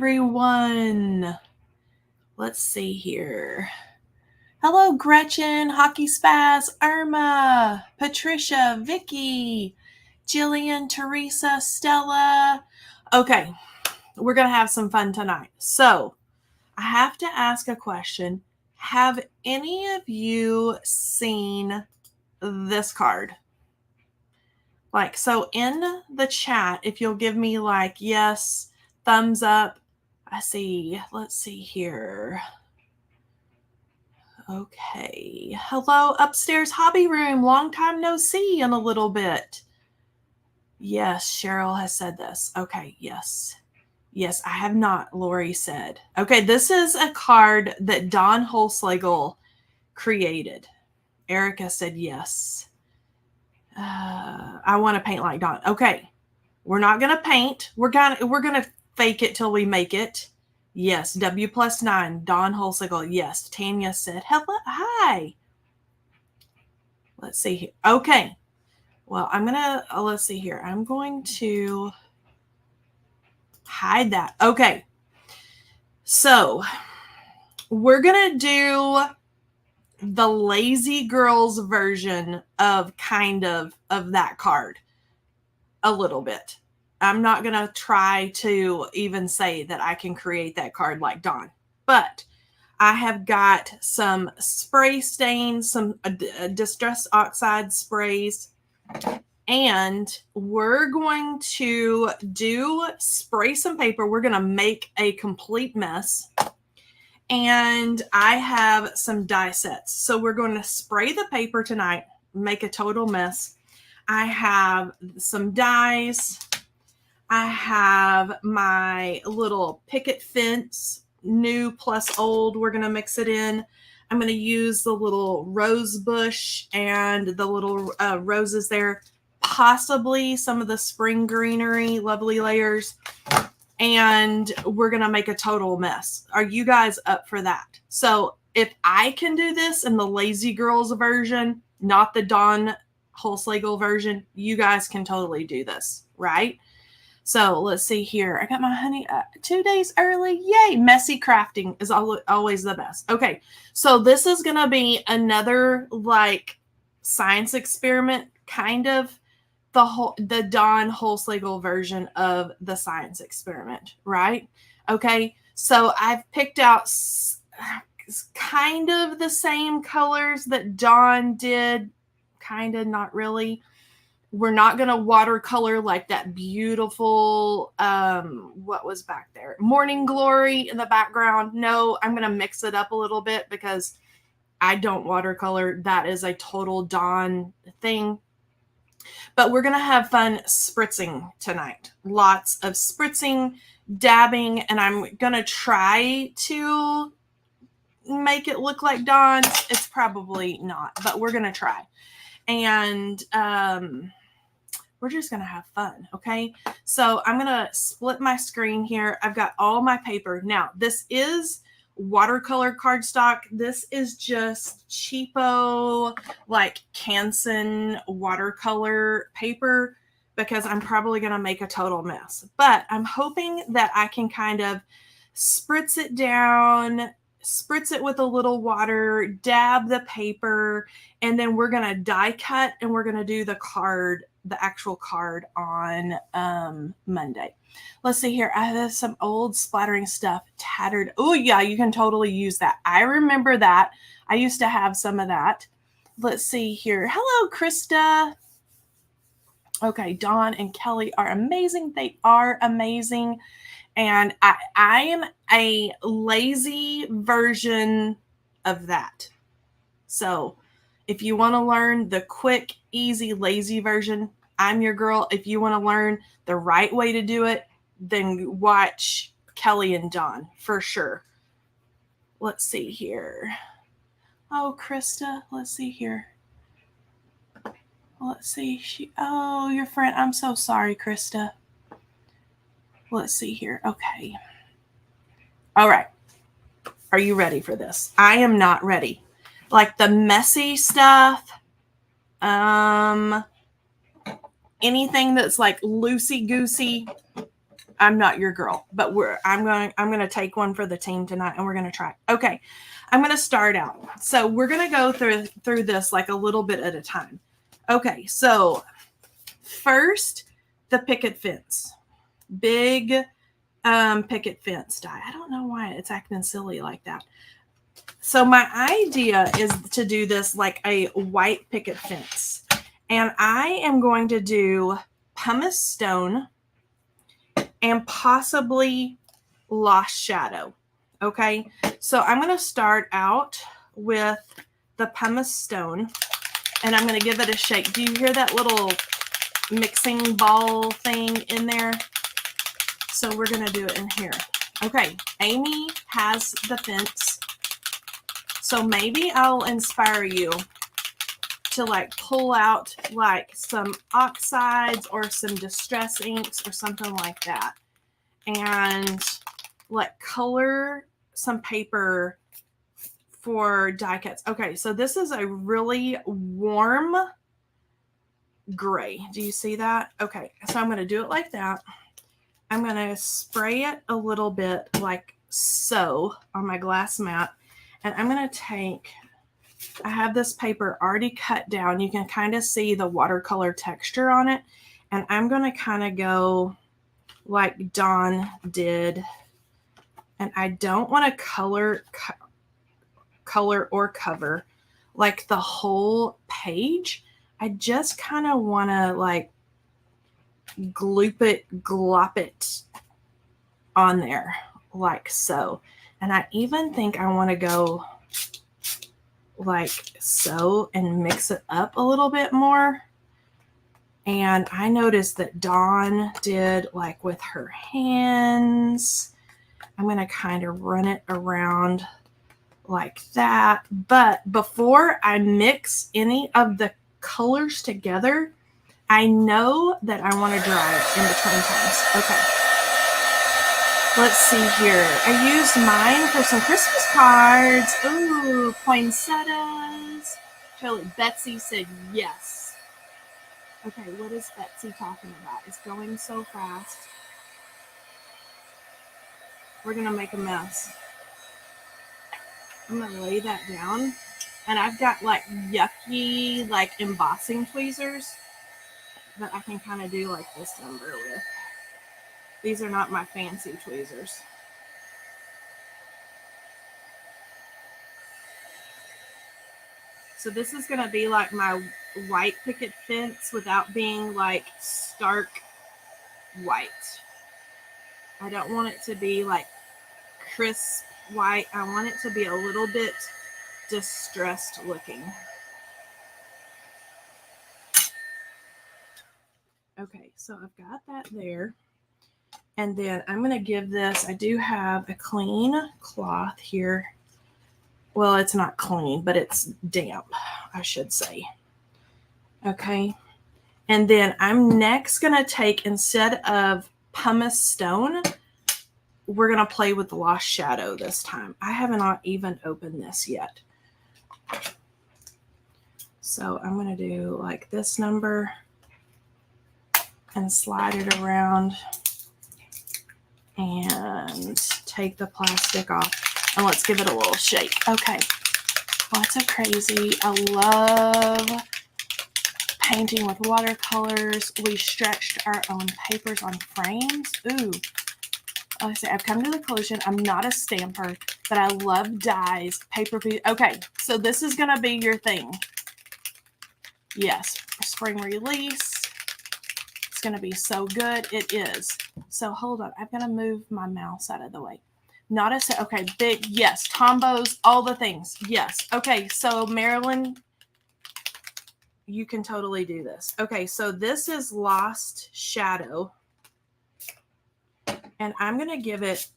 everyone. Let's see here. Hello, Gretchen, Hockey Spaz, Irma, Patricia, Vicky, Jillian, Teresa, Stella. Okay, we're going to have some fun tonight. So, I have to ask a question. Have any of you seen this card? So in the chat, if you'll give me yes, thumbs up. I see. Let's see here. Okay. Hello, upstairs hobby room. Long time no see in a little bit. Yes, Cheryl has said this. Okay, yes. Yes, I have not, Lori said. Okay, this is a card that Don Holslegel created. Erica said yes. I want to paint like Don. Okay, we're not gonna paint. We're gonna fake it till we make it. Yes, W+9. Don Holsegel. Yes, Tanya said hello. Hi. Let's see here. Okay. Well, I'm gonna let's see here. I'm going to hide that. Okay. So we're gonna do the Lazy Girls version of that card a little bit. I'm not going to try to even say that I can create that card like Dawn, but I have got some spray stains, some Distress Oxide sprays, and we're going to spray some paper. We're going to make a complete mess. And I have some die sets. So we're going to spray the paper tonight, make a total mess. I have some dies. I have my little picket fence, new plus old. We're going to mix it in. I'm going to use the little rose bush and the little roses there. Possibly some of the spring greenery, lovely layers. And we're going to make a total mess. Are you guys up for that? So if I can do this in the Lazy Girls version, not the Dawn Holslegel version, you guys can totally do this, right? So let's see here. I got my honey 2 days early. Yay. Messy crafting is always the best. Okay. So this is going to be another science experiment, kind of. The Dawn Holslegel version of the science experiment, right? Okay, so I've picked out kind of the same colors that Dawn did, kind of, not really. We're not going to watercolor like that beautiful, what was back there? Morning Glory in the background. No, I'm going to mix it up a little bit because I don't watercolor. That is a total Dawn thing. But we're going to have fun spritzing tonight. Lots of spritzing, dabbing, and I'm going to try to make it look like Dawn's. It's probably not, but we're going to try. And we're just going to have fun, okay? So I'm going to split my screen here. I've got all my paper. Now, this is watercolor cardstock. This is just cheapo, Canson watercolor paper because I'm probably going to make a total mess. But I'm hoping that I can kind of spritz it down, spritz it with a little water, dab the paper, and then we're going to die cut and we're going to do the actual card on Monday. Let's see here. I have some old splattering stuff, tattered. Oh, yeah, you can totally use that. I remember that. I used to have some of that. Let's see here. Hello, Krista. Okay, Dawn and Kelly are amazing. They are amazing. And I am a lazy version of that. So if you want to learn the quick, easy, lazy version, I'm your girl. If you want to learn the right way to do it, then watch Kelly and Dawn for sure. Let's see here. Oh, Krista, let's see here. Let's see. Oh, your friend. I'm so sorry, Krista. Let's see here. Okay. All right. Are you ready for this? I am not ready. The messy stuff, anything that's loosey-goosey, I'm not your girl, but I'm going to take one for the team tonight and we're going to try. Okay. I'm going to start out. So we're going to go through this like a little bit at a time. Okay. So first, the picket fence, big picket fence die. I don't know why it's acting silly like that. So my idea is to do this like a white picket fence. And I am going to do pumice stone and possibly lost shadow. Okay, so I'm going to start out with the pumice stone and I'm going to give it a shake. Do you hear that little mixing ball thing in there? So we're going to do it in here. Okay, Amy has the fence. So maybe I'll inspire you to like pull out like some oxides or some distress inks or something like that. And like color some paper for die cuts. Okay, so this is a really warm gray. Do you see that? Okay, so I'm going to do it like that. I'm going to spray it a little bit like so on my glass mat. And I'm going to take, I have this paper already cut down. You can kind of see the watercolor texture on it. And I'm going to kind of go like Dawn did. And I don't want to color or cover like the whole page. I just kind of want to like glop it on there like so. And I even think I want to go like so and mix it up a little bit more. And I noticed that Dawn did like with her hands. I'm going to kind of run it around like that. But before I mix any of the colors together, I know that I want to dry it in between times. Okay. Let's see here. I used mine for some Christmas cards. Ooh, poinsettias. Kelley, Betsy said yes. Okay, what is Betsy talking about? It's going so fast. We're going to make a mess. I'm going to lay that down. And I've got like yucky, like embossing tweezers that I can kind of do like this number with. These are not my fancy tweezers. So this is going to be like my white picket fence without being like stark white. I don't want it to be like crisp white. I want it to be a little bit distressed looking. Okay, so I've got that there. And then I'm going to give this, I do have a clean cloth here. Well, it's not clean, but it's damp, I should say. Okay. And then I'm next going to take, instead of pumice stone, we're going to play with the lost shadow this time. I haven't even opened this yet. So I'm going to do like this number and slide it around and take the plastic off. And let's give it a little shake. Okay. Lots of crazy. I love painting with watercolors. We stretched our own papers on frames. Ooh. Like I say, I've come to the conclusion I'm not a stamper, but I love dies, paper. Okay, so this is going to be your thing. Yes, spring release. It's going to be so good. It is. So hold on. I'm going to move my mouse out of the way. Not a set. Okay, big. Yes, Tombos, all the things. Yes. Okay, so Marilyn, you can totally do this. Okay, so this is Lost Shadow. And I'm going to give it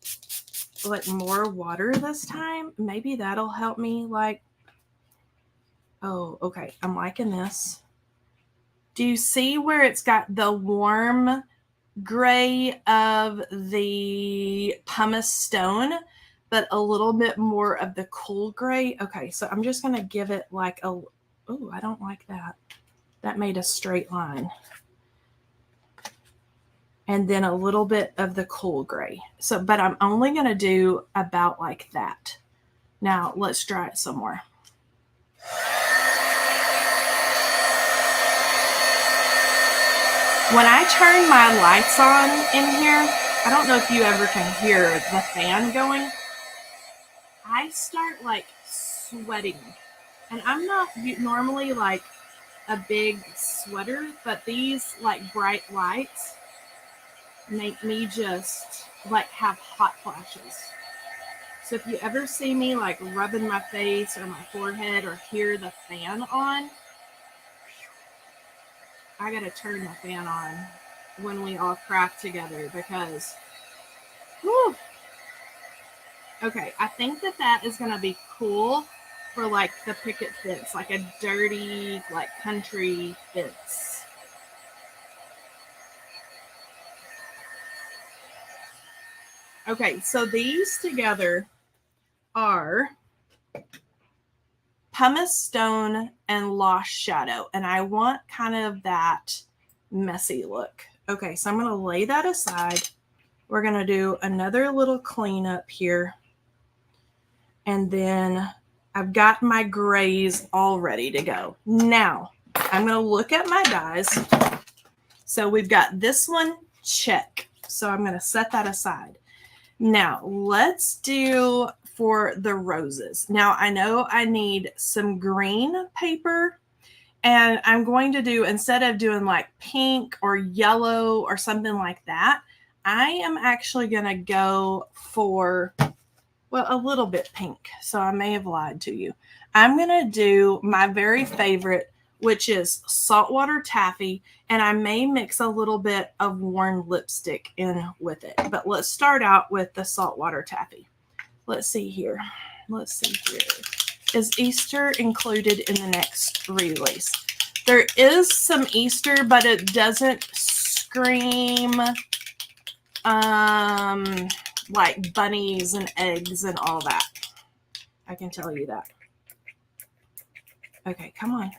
like more water this time. Maybe that'll help me like, oh, okay. I'm liking this. Do you see where it's got the warm gray of the pumice stone, but a little bit more of the cool gray? Okay, so I'm just going to give it like a, oh, I don't like that. That made a straight line. and then a little bit of the cool gray. So, but I'm only going to do about like that. Now let's dry it some more. When I turn my lights on in here, I don't know if you ever can hear the fan going. I start like sweating, and I'm not normally like a big sweater, but these like bright lights make me just like have hot flashes. So if you ever see me like rubbing my face or my forehead or hear the fan on, I gotta turn the fan on when we all craft together because, whew. Okay, I think that is gonna be cool for like the picket fence, like a dirty, like country fence. Okay, so these together are pumice stone and lost shadow, and I want kind of that messy look. Okay, so I'm going to lay that aside. We're going to do another little cleanup here, and then I've got my grays all ready to go. Now I'm going to look at my dies. So we've got this one, check. So I'm going to set that aside. Now let's do for the roses. Now I know I need some green paper, and I'm going to do, instead of doing like pink or yellow or something like that, I am actually going to go for, well, a little bit pink. So I may have lied to you. I'm going to do my very favorite, which is saltwater taffy, and I may mix a little bit of worn lipstick in with it. But let's start out with the saltwater taffy. Let's see here. Let's see here. Is Easter included in the next release? There is some Easter, but it doesn't scream like bunnies and eggs and all that. I can tell you that. Okay, come on.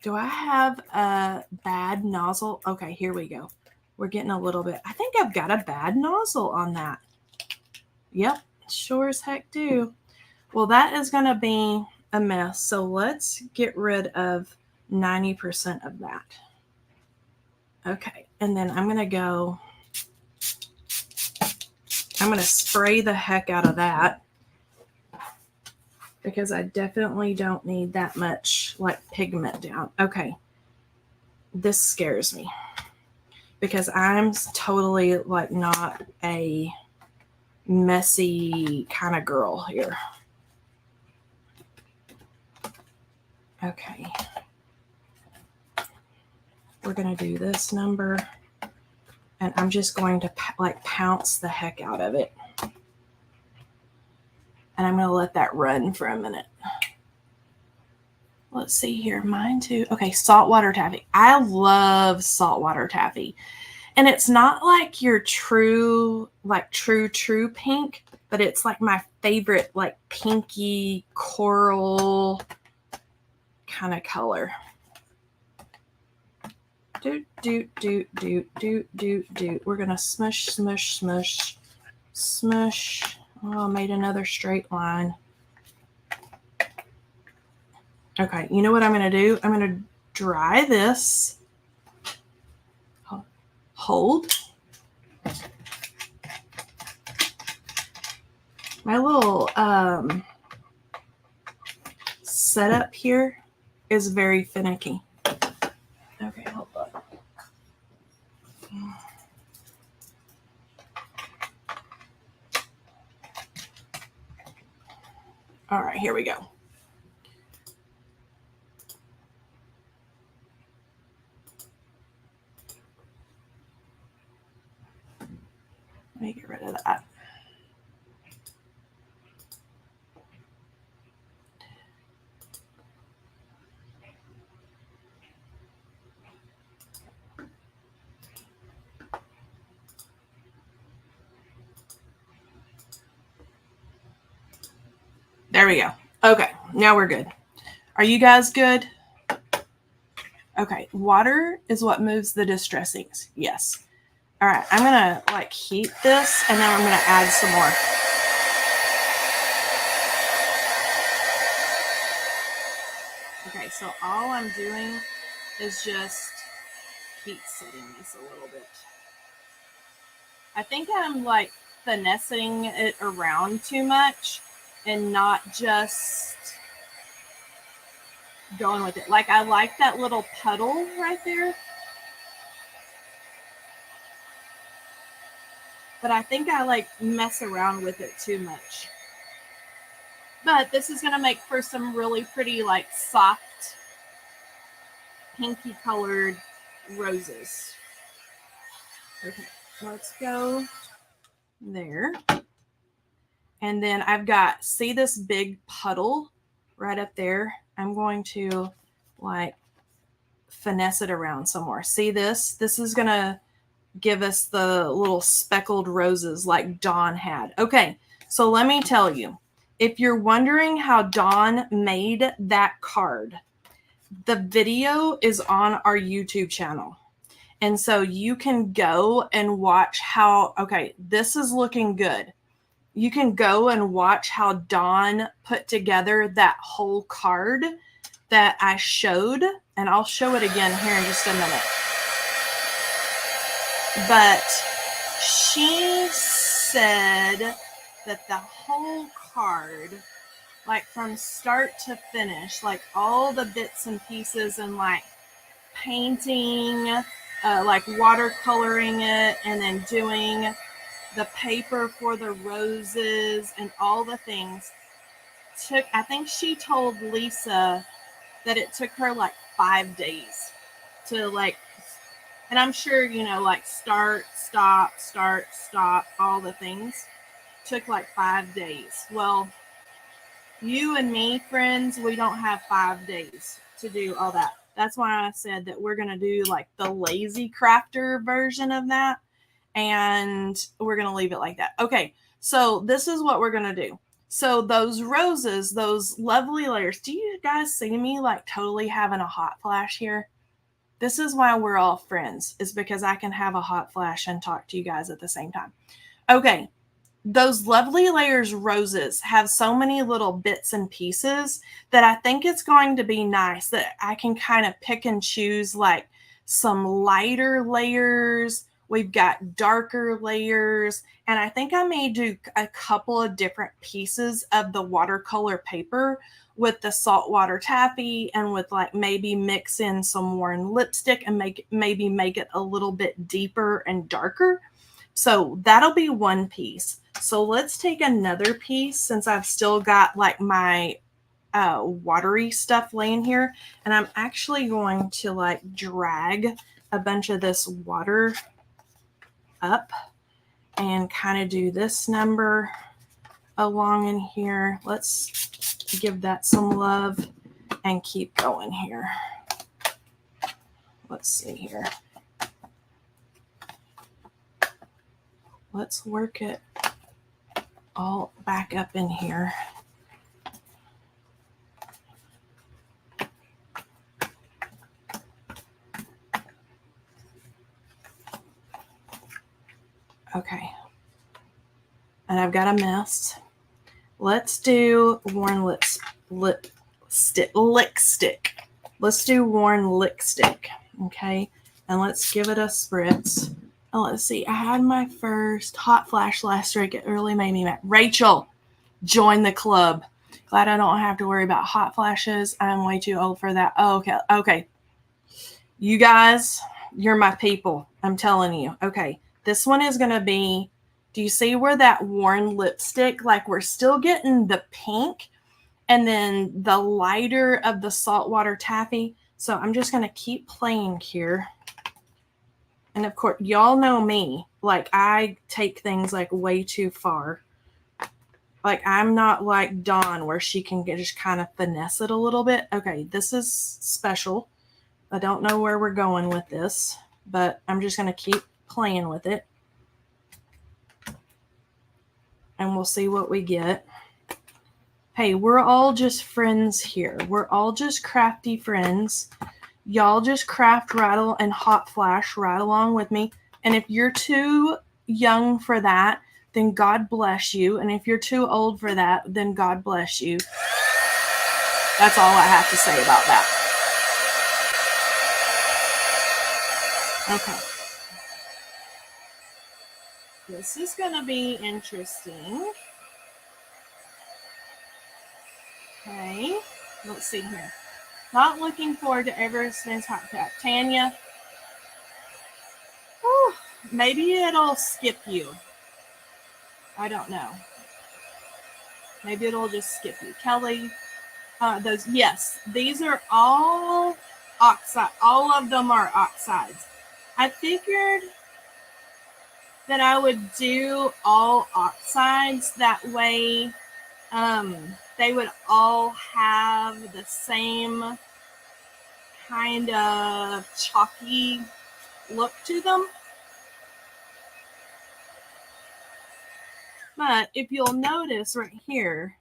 Do I have a bad nozzle? Okay, here we go. We're getting a little bit. I think I've got a bad nozzle on that. Yep, sure as heck do. Well, that is going to be a mess. So let's get rid of 90% of that. Okay, and then I'm going to go, I'm going to spray the heck out of that, because I definitely don't need that much like pigment down. Okay, this scares me because I'm totally like not a messy kind of girl here. Okay, we're gonna do this number, and I'm just going to like pounce the heck out of it. And I'm going to let that run for a minute. Let's see here. Mine too. Okay, saltwater taffy. I love saltwater taffy. And it's not like your true, like true pink, but it's like my favorite, like pinky coral kind of color. We're going to smush, smush, smush, smush. Oh, I made another straight line. Okay, you know what I'm going to do? I'm going to dry this. Hold. My little setup here is very finicky. Okay, hold on. All right, here we go. Let me get rid of that. There we go. Okay, now we're good. Are you guys good? Okay, water is what moves the distressings. Yes. All right, I'm gonna like heat this, and then I'm gonna add some more. Okay, so all I'm doing is just heat setting this a little bit. I think I'm like finessing it around too much and not just going with it. Like I like that little puddle right there. But I think I like mess around with it too much. But this is going to make for some really pretty like soft pinky colored roses. Okay, let's go there. And then I've got, see this big puddle right up there? I'm going to like finesse it around some more. See this? This is going to give us the little speckled roses like Dawn had. Okay, so let me tell you, if you're wondering how Dawn made that card, the video is on our YouTube channel. And so you can go and watch how, okay, this is looking good. You can go and watch how Dawn put together that whole card that I showed. And I'll show it again here in just a minute. But she said that the whole card, like from start to finish, like all the bits and pieces and like painting, like watercoloring it, and then doing the paper for the roses and all the things took, I think she told Lisa that it took her like 5 days to like, and I'm sure, you know, like start, stop, all the things took like 5 days. Well, you and me, friends, we don't have 5 days to do all that. That's why I said that we're going to do like the lazy crafter version of that. And we're going to leave it like that. Okay, so this is what we're going to do. So those roses, those lovely layers, do you guys see me like totally having a hot flash here? This is why we're all friends, is because I can have a hot flash and talk to you guys at the same time. Okay, those lovely layers roses have so many little bits and pieces that I think it's going to be nice that I can kind of pick and choose like some lighter layers. We've got darker layers, and I think I may do a couple of different pieces of the watercolor paper with the saltwater taffy, and with like maybe mix in some worn lipstick and maybe make it a little bit deeper and darker. So that'll be one piece. So let's take another piece, since I've still got like my watery stuff laying here, and I'm actually going to like drag a bunch of this water up and kind of do this number along in here. Let's give that some love and keep going here. Let's see here. Let's work it all back up in here. Okay. And I've got a mess. Let's do worn lick stick. Let's do worn lick stick. Okay. And let's give it a spritz. Oh, let's see. I had my first hot flash last week. It really made me mad. Rachel, join the club. Glad I don't have to worry about hot flashes. I'm way too old for that. Oh, okay. Okay. You guys, you're my people. I'm telling you. Okay. This one is going to be, do you see where that worn lipstick, like we're still getting the pink and then the lighter of the saltwater taffy. So I'm just going to keep playing here. And of course, y'all know me. Like I take things like way too far. Like I'm not like Dawn where she can just kind of finesse it a little bit. Okay, this is special. I don't know where we're going with this, but I'm just going to keep playing with it. And we'll see what we get. Hey, we're all just friends here. We're all just crafty friends. Y'all just craft, rattle, and hot flash right along with me. And if you're too young for that, then God bless you. And if you're too old for that, then God bless you. That's all I have to say about that. Okay. This is going to be interesting. Okay. Let's see here. Not looking forward to Everest's hot tap. Tanya, whew, maybe it'll skip you. I don't know. Maybe it'll just skip you. Kelley, yes, these are all oxide. All of them are oxides. I figured that I would do all oxides. That way, they would all have the same kind of chalky look to them. But if you'll notice right here,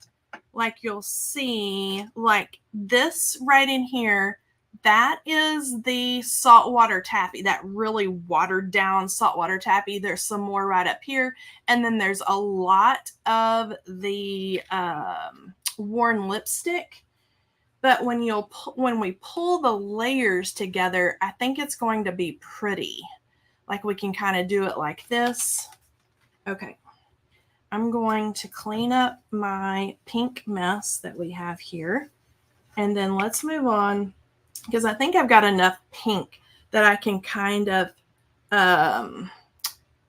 like you'll see, like this right in here, that is the saltwater taffy, that really watered down saltwater taffy. There's some more right up here. And then there's a lot of the worn lipstick. But when we pull the layers together, I think it's going to be pretty. Like we can kind of do it like this. Okay. I'm going to clean up my pink mess that we have here. And then let's move on, because I think I've got enough pink that I can kind of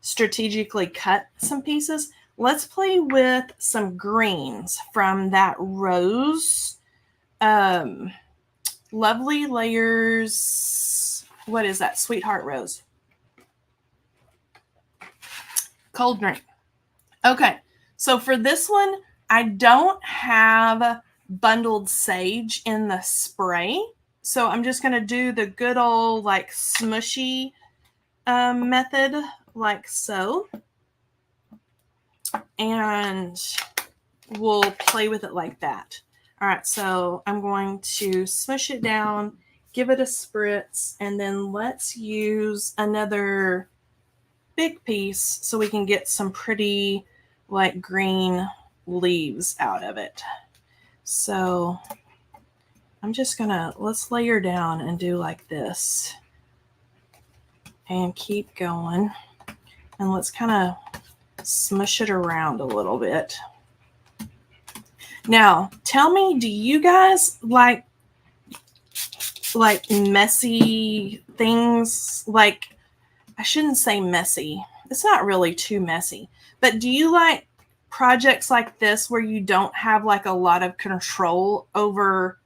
strategically cut some pieces. Let's play with some greens from that rose. Lovely Layers. What is that? Sweetheart Rose. Cold drink. Okay, so for this one, I don't have bundled sage in the spray. So I'm just going to do the good old like smushy method like so. And we'll play with it like that. All right, so I'm going to smush it down, give it a spritz, and then let's use another big piece so we can get some pretty like green leaves out of it. So I'm just gonna, let's layer down and do like this and keep going. And let's kind of smush it around a little bit. Now, tell me, do you guys like messy things? Like, I shouldn't say messy. It's not really too messy. But do you like projects like this where you don't have like a lot of control over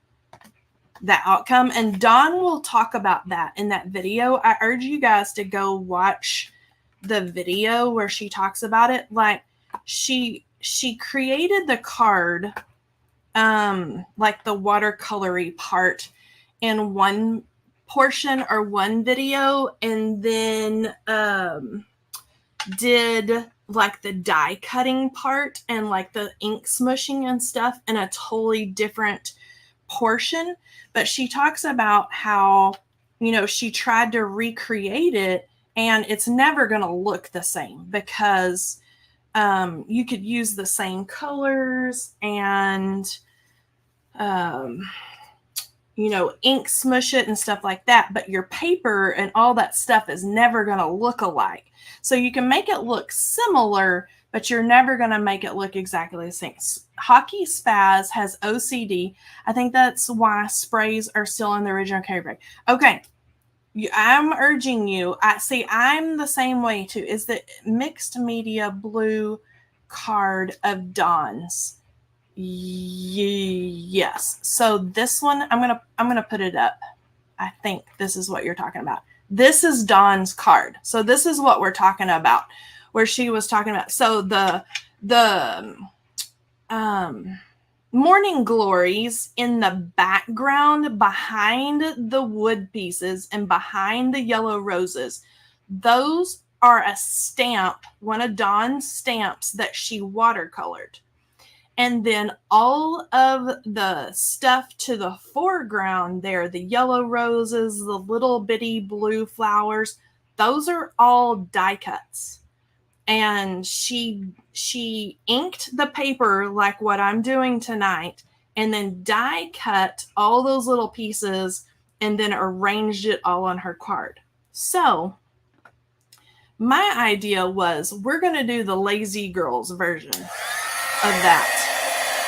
the outcome? And Dawn will talk about that in that video. I urge you guys to go watch the video where she talks about it. Like she created the card, like the watercolory part in one portion or one video, and then did like the die cutting part and like the ink smushing and stuff in a totally different portion. But she talks about how, you know, she tried to recreate it and it's never going to look the same because you could use the same colors and you know, ink smush it and stuff like that, but your paper and all that stuff is never going to look alike. So you can make it look similar, but you're never going to make it look exactly the same. Hockey Spaz has OCD. I think that's why sprays are still in the original carry bag. Okay. I'm urging you. I'm the same way too. Is the mixed media blue card of Dawn's? Yes. So this one, I'm gonna put it up. I think this is what you're talking about. This is Dawn's card. So this is what we're talking about, where she was talking about. So the morning glories in the background behind the wood pieces and behind the yellow roses, those are a stamp, one of Dawn's stamps that she watercolored. And then all of the stuff to the foreground there, the yellow roses, the little bitty blue flowers, those are all die cuts. And she inked the paper like what I'm doing tonight, and then die cut all those little pieces and then arranged it all on her card. So my idea was we're going to do the Lazy Girls version of that,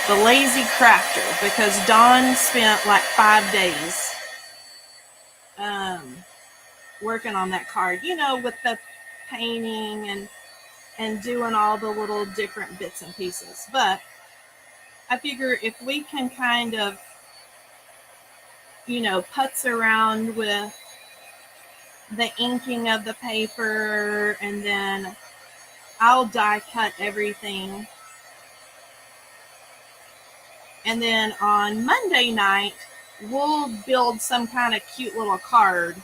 the Lazy Crafter, because Dawn spent like 5 days working on that card, you know, with the painting and doing all the little different bits and pieces. But I figure if we can kind of, you know, putz around with the inking of the paper, and then I'll die cut everything. And then on Monday night, we'll build some kind of cute little card.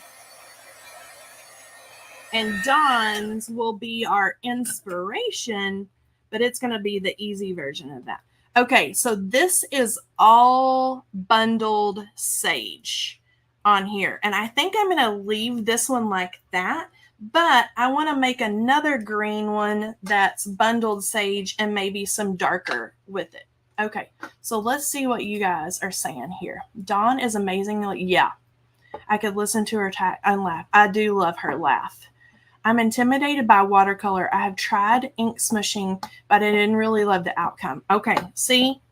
And Dawn's will be our inspiration, but it's going to be the easy version of that. Okay, so this is all bundled sage on here. And I think I'm going to leave this one like that, but I want to make another green one that's bundled sage and maybe some darker with it. Okay, so let's see what you guys are saying here. Dawn is amazing. Yeah, I could listen to her and laugh. I do love her laugh. I'm intimidated by watercolor. I have tried ink smushing, but I didn't really love the outcome. Okay, see?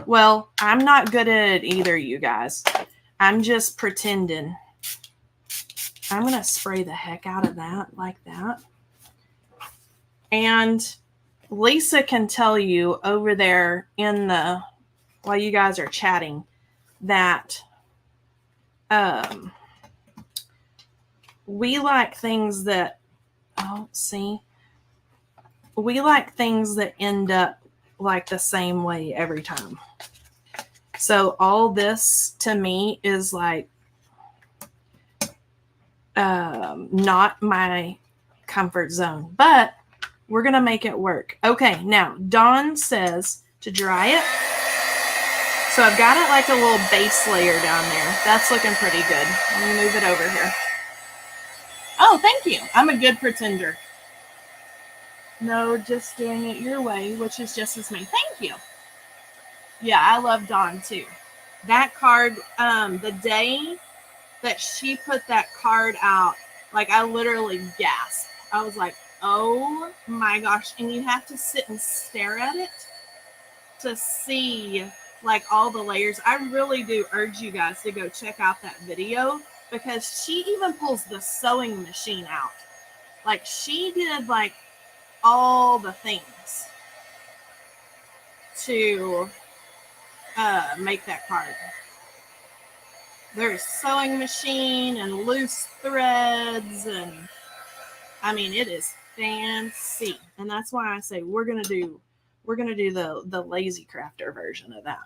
Well, I'm not good at it either, you guys. I'm just pretending. I'm going to spray the heck out of that like that. And Lisa can tell you over there in the, while you guys are chatting, that we like things that, we like things that end up like the same way every time. So all this to me is like not my comfort zone, but we're going to make it work. Okay, now Dawn says to dry it. So I've got it like a little base layer down there. That's looking pretty good. Let me move it over here. Oh, thank you. I'm a good pretender. No, just doing it your way, which is just as me. Thank you. Yeah, I love Dawn too. That card, the day that she put that card out, like I literally gasped. I was like, oh my gosh. And you have to sit and stare at it to see like all the layers. I really do urge you guys to go check out that video, because she even pulls the sewing machine out. Like she did like all the things to make that card. There's sewing machine and loose threads, and I mean it is fancy. And that's why I say we're gonna do the Lazy Crafter version of that.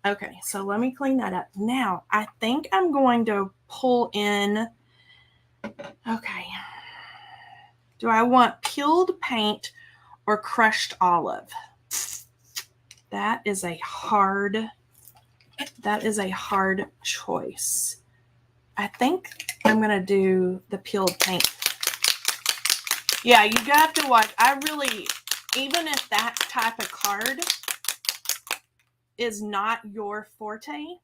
Okay, so let me clean that up. Now I think I'm going to pull in. Okay, do I want peeled paint or crushed olive? That is a hard choice. I think I'm going to do the peeled paint. Yeah, you have to watch. I really, even if that type of card is not your forte,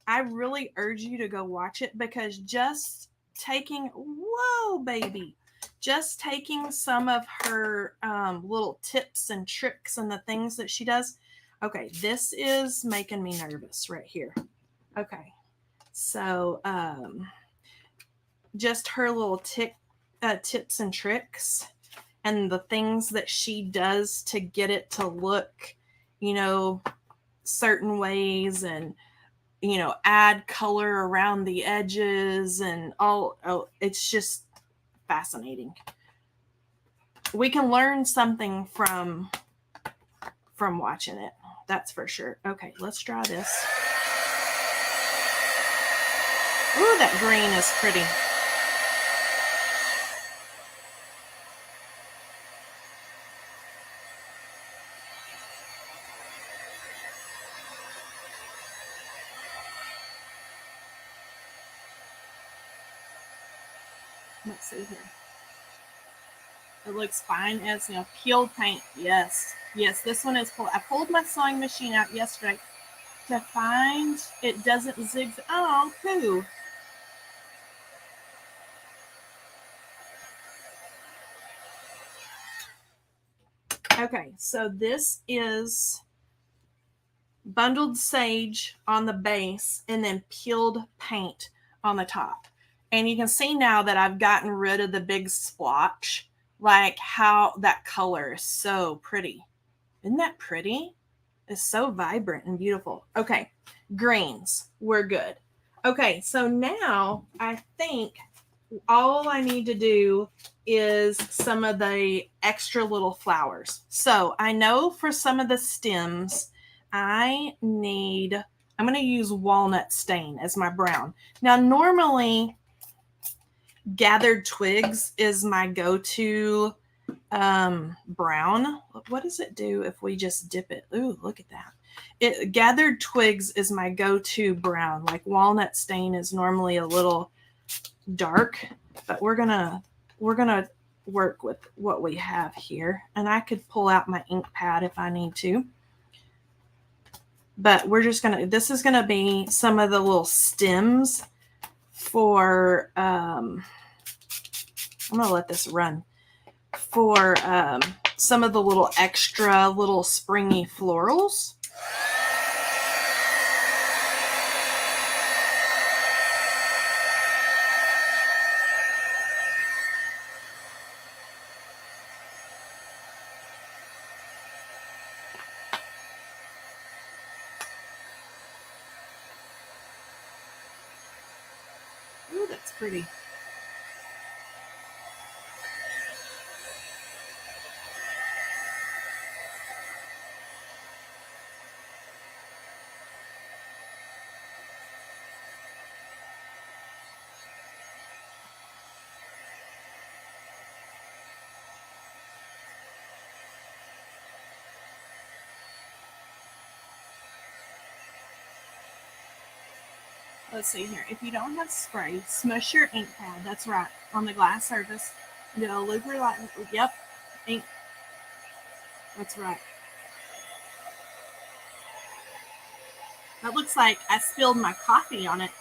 I really urge you to go watch it, because just taking, whoa, baby, just taking some of her little tips and tricks and the things that she does. Okay, this is making me nervous right here. Okay, so just her little tips and tricks and the things that she does to get it to look, you know, certain ways, and, you know, add color around the edges and all. Oh, it's just fascinating. We can learn something from watching it. That's for sure. Okay, let's draw this. Ooh, that green is pretty. Let's see here. It looks fine as, you know, peeled paint. Yes. Yes, this one is pulled. I pulled my sewing machine out yesterday to find it doesn't zigzag. Oh, poo. Okay, so this is bundled sage on the base and then peeled paint on the top. And you can see now that I've gotten rid of the big splotch, like how that color is so pretty. Isn't that pretty? It's so vibrant and beautiful. Okay, greens, we're good. Okay, so now I think all I need to do is some of the extra little flowers. So I know for some of the stems, I'm going to use walnut stain as my brown. Now, normally gathered twigs is my go-to brown. What does it do if we just dip it? Ooh, look at that. Gathered twigs is my go-to brown. Like walnut stain is normally a little dark, but we're gonna work with what we have here. And I could pull out my ink pad if I need to. But we're just this is gonna be some of the little stems for I'm gonna let this run for some of the little extra little springy florals. Ooh, that's pretty. Let's see here. If you don't have spray, smush your ink pad. That's right. On the glass surface. Do a loop light. Yep. Ink. That's right. That looks like I spilled my coffee on it.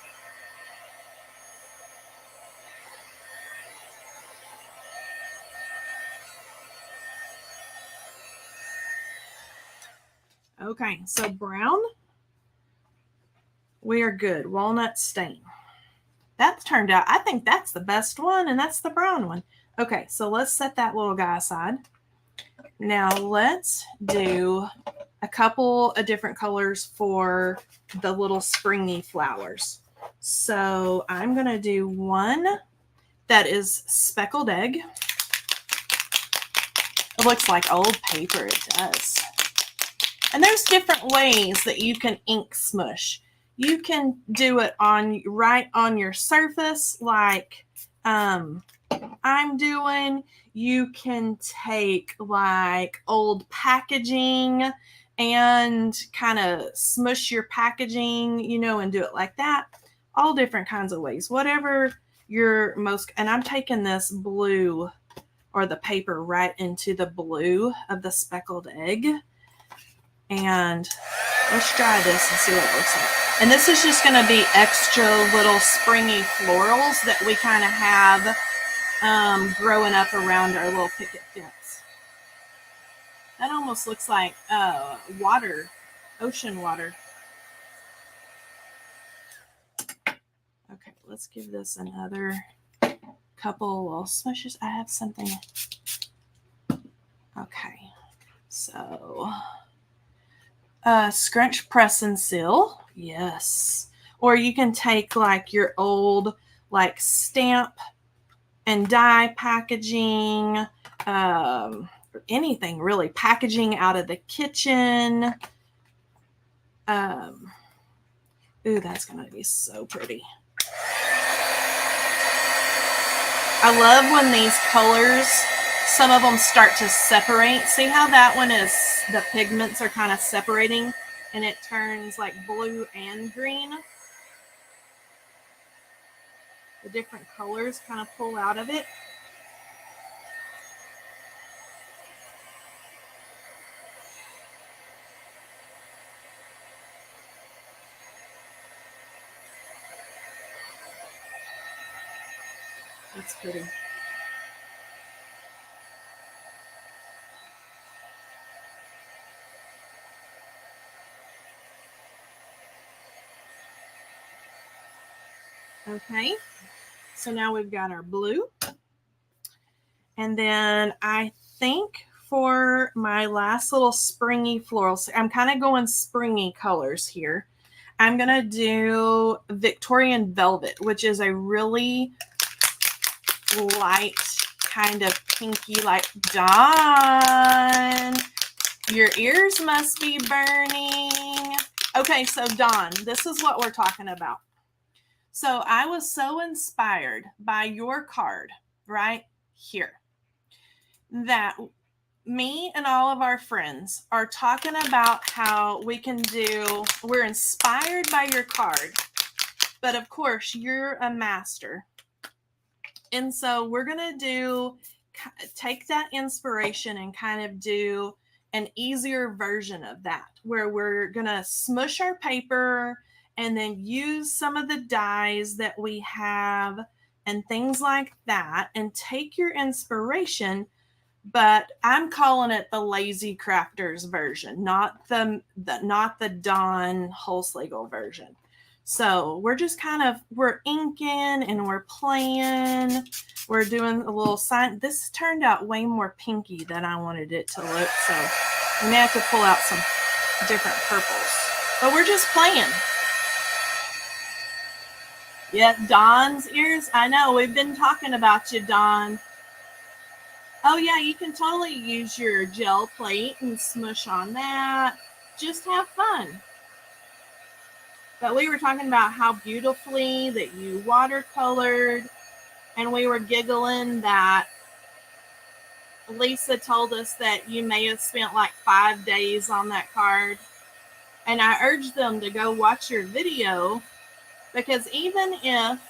Okay, so brown. We are good. Walnut stain. That's turned out, I think that's the best one, and that's the brown one. Okay, so let's set that little guy aside. Now let's do a couple of different colors for the little springy flowers. So I'm going to do one that is speckled egg. It looks like old paper. It does. And there's different ways that you can ink smush. You can do it right on your surface like I'm doing. You can take like old packaging and kind of smush your packaging, you know, and do it like that. All different kinds of ways. Whatever you're most, and I'm taking this blue or the paper right into the blue of the speckled egg. And let's try this and see what it looks like. And this is just going to be extra little springy florals that we kind of have growing up around our little picket fence. That almost looks like water, ocean water. Okay, let's give this another couple little smushes. I have something. Okay, so scrunch, press, and seal. Yes. Or you can take like your old like stamp and die packaging, anything really, packaging out of the kitchen. Ooh, that's going to be so pretty. I love when these colors, some of them start to separate. See how that one is, the pigments are kind of separating and it turns like blue and green. the different colors kind of pull out of it. That's pretty. Okay, so now we've got our blue. And then I think for my last little springy florals, I'm kind of going springy colors here. I'm going to do Victorian Velvet, which is a really light kind of pinky, like Dawn. Your ears must be burning. Okay, so Dawn, this is what we're talking about. So I was so inspired by your card right here that me and all of our friends are talking about how we can do, we're inspired by your card, but of course you're a master. And so we're going to take that inspiration and kind of do an easier version of that, where we're going to smush our paper and then use some of the dyes that we have and things like that, and take your inspiration. But I'm calling it the Lazy Crafters version, not the Dawn Holzlegel version. So we're just kind of, we're inking and we're playing. We're doing a little sign. This turned out way more pinky than I wanted it to look. So we may have to pull out some different purples. But we're just playing. Yeah, Dawn's ears. I know, we've been talking about you, Dawn. Oh yeah, you can totally use your gel plate and smush on that. Just have fun. But we were talking about how beautifully that you watercolored, and we were giggling that Lisa told us that you may have spent like 5 days on that card. And I urged them to go watch your video, because even if,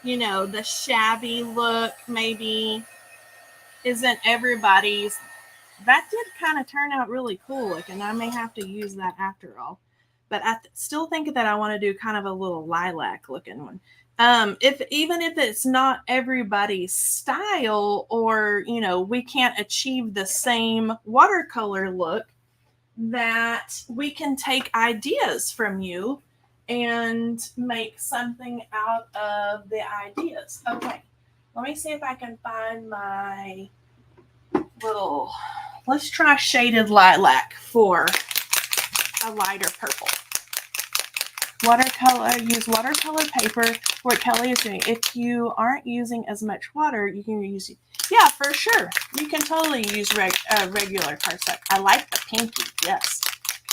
you know, the shabby look maybe isn't everybody's, that did kind of turn out really cool looking. And I may have to use that after all. But I still think that I want to do kind of a little lilac looking one. Even if it's not everybody's style, or, you know, we can't achieve the same watercolor look, that we can take ideas from you and make something out of the ideas. Okay, let me see if I can find my little, let's try shaded lilac for a lighter purple. Watercolor, use watercolor paper, what Kelley is doing. If you aren't using as much water, you can use, yeah, for sure. You can totally use regular cardstock. I like the pinky, yes.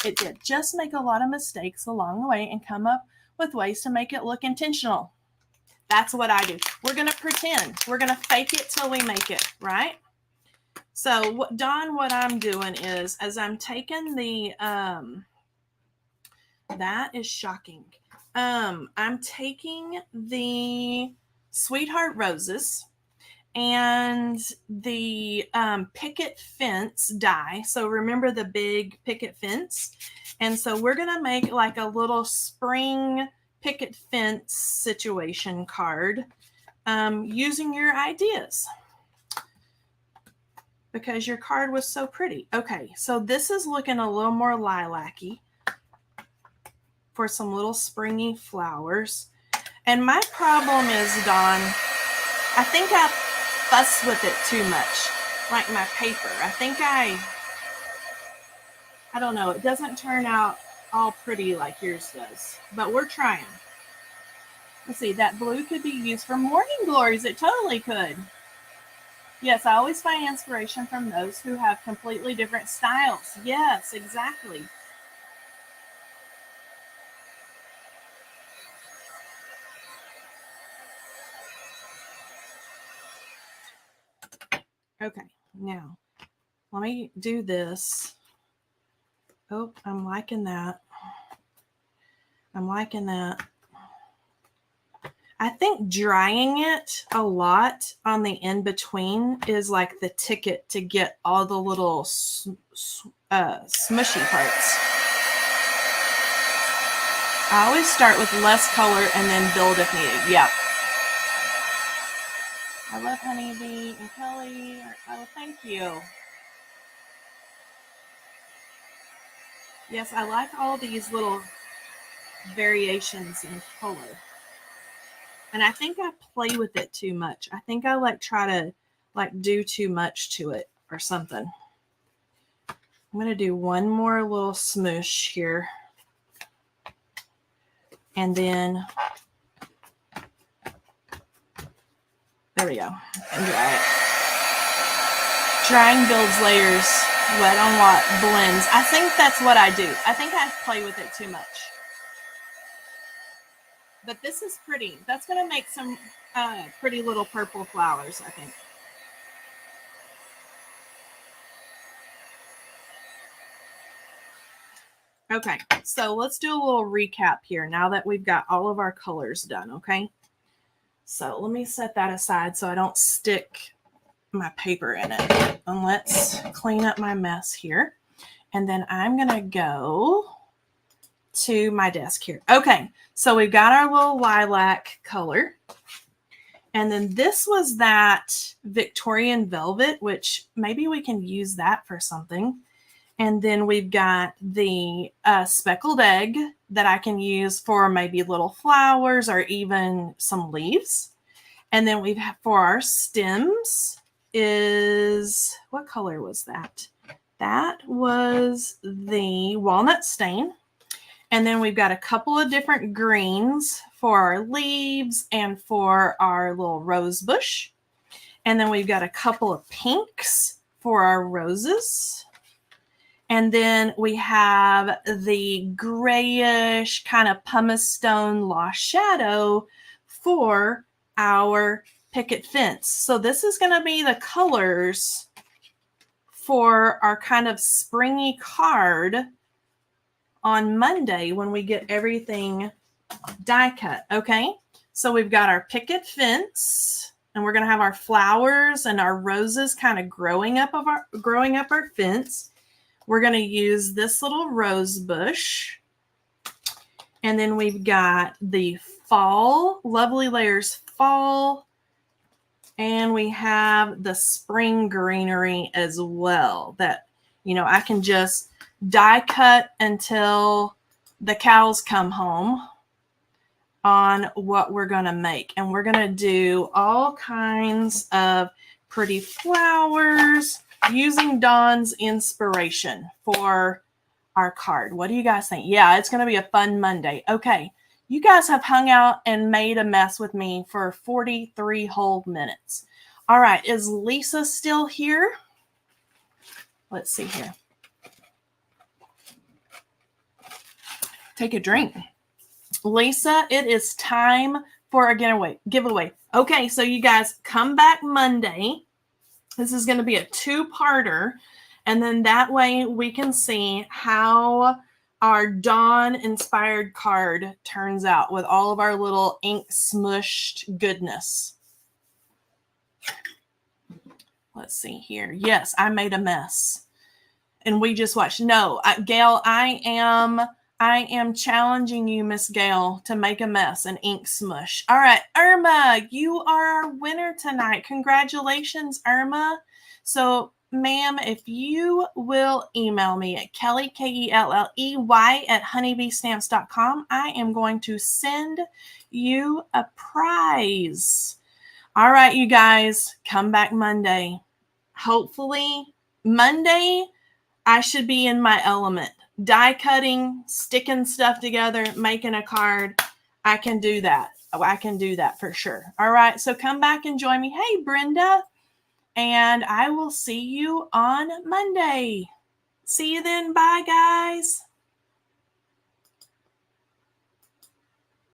It did. Just make a lot of mistakes along the way and come up with ways to make it look intentional. That's what I do. We're going to pretend. We're going to fake it till we make it, right? So, Dawn, what I'm doing is, as I'm taking the, that is shocking. I'm taking the Sweetheart Roses and the picket fence die. So remember the big picket fence? And so we're going to make like a little spring picket fence situation card using your ideas, because your card was so pretty. Okay, so this is looking a little more lilac-y for some little springy flowers. And my problem is, Dawn, I think I fuss with it too much, like my paper. I think I don't know, it doesn't turn out all pretty like yours does, but we're trying. Let's see, that blue could be used for morning glories. It totally could. Yes, I always find inspiration from those who have completely different styles. Yes, exactly. Okay, now let me do this. Oh, I'm liking that. I'm liking that. I think drying it a lot on the in-between is like the ticket to get all the little smushy parts. I always start with less color and then build if needed. Yeah. I love Honeybee and Kelley. Oh, thank you. Yes, I like all these little variations in color. And I think I play with it too much. I think I try to do too much to it or something. I'm going to do one more little smoosh here. And then there we go. And dry it. Drying builds layers. Wet on what blends. I think that's what I do. I think I play with it too much. But this is pretty. That's going to make some pretty little purple flowers, I think. Okay, so let's do a little recap here now that we've got all of our colors done, okay? So let me set that aside so I don't stick my paper in it. And let's clean up my mess here. And then I'm going to go to my desk here. Okay, so we've got our little lilac color. And then this was that Victorian velvet, which maybe we can use that for something. And then we've got the speckled egg that I can use for maybe little flowers or even some leaves. And then we've for our stems is, what color was that? That was the walnut stain. And then we've got a couple of different greens for our leaves and for our little rose bush. And then we've got a couple of pinks for our roses. And then we have the grayish kind of pumice stone lost shadow for our picket fence. So this is going to be the colors for our kind of springy card on Monday when we get everything die cut. Okay, so we've got our picket fence, and we're going to have our flowers and our roses kind of growing up our fence. We're going to use this little rose bush, and then we've got the fall, lovely layers fall, and we have the spring greenery as well that, you know, I can just die cut until the cows come home on what we're going to make. And we're going to do all kinds of pretty flowers using Dawn's inspiration for our card. What do you guys think? Yeah, it's going to be a fun Monday. Okay, you guys have hung out and made a mess with me for 43 whole minutes. All right, is Lisa still here? Let's see here. Take a drink. Lisa, it is time for a giveaway. Okay, so you guys come back Monday. This is going to be a two-parter, and then that way we can see how our Dawn-inspired card turns out with all of our little ink smushed goodness. Let's see here. Yes, I made a mess, and we just watched. No, Gail, I am challenging you, Miss Gail, to make a mess and ink smush. All right, Irma, you are our winner tonight. Congratulations, Irma. So, ma'am, if you will email me at Kelley, Kelley, at honeybeestamps.com, I am going to send you a prize. All right, you guys, come back Monday. Hopefully, Monday, I should be in my element. Die cutting, sticking stuff together, making a card. I can do that. I can do that for sure. All right, so come back and join me. Hey, Brenda. And I will see you on Monday. See you then. Bye, guys.